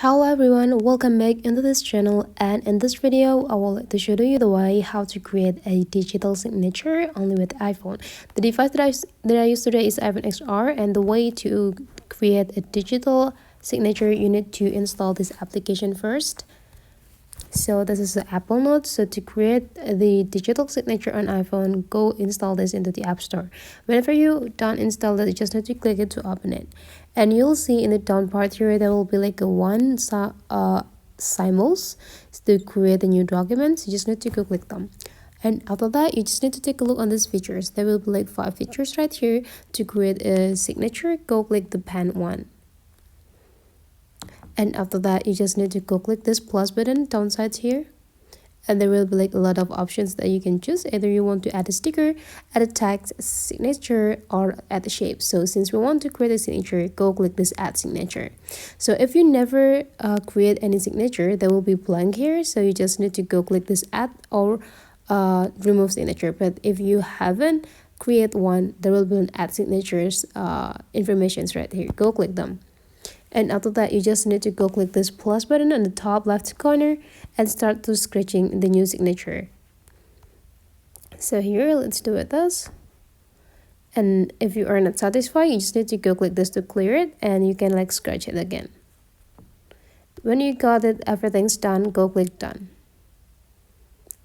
Hello everyone, welcome back into this channel, and in this video I will like to show you the way how to create a digital signature only with iPhone. The device that I use today is iPhone XR, and the way to create a digital signature, you need to install this application first. So this is the Apple Note. So to create the digital signature on iPhone, go install this into the App Store. Whenever you done install it, you just need to click it to open it. And you'll see in the down part here, there will be like symbols to create a new document. You just need to go click them. And after that, you just need to take a look on these features. There will be like 5 features right here to create a signature. Go click the pen one. And after that, you just need to go click this plus button downside here, and there will be like a lot of options that you can choose. Either you want to add a sticker, add a text, signature, or add a shape. So since we want to create a signature, go click this add signature. So if you never create any signature, there will be blank here, so you just need to go click this add or remove signature. But if you haven't create one, there will be an add signatures informations right here. Go click them. And after that, you just need to go click this plus button on the top left corner and start to scratching the new signature. So here, let's do it this. And if you are not satisfied, you just need to go click this to clear it, and you can like scratch it again. When you got it, everything's done, go click done.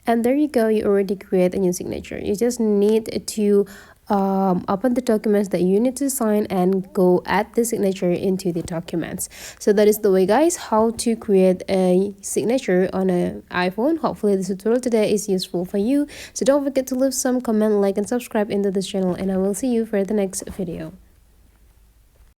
And there you go, you already create a new signature. You just need to open the documents that you need to sign and go add the signature into the documents. So that is the way, guys, how to create a signature on an iPhone. Hopefully this tutorial today is useful for you. So don't forget to leave some comment, like, and subscribe into this channel, and I will see you for the next video.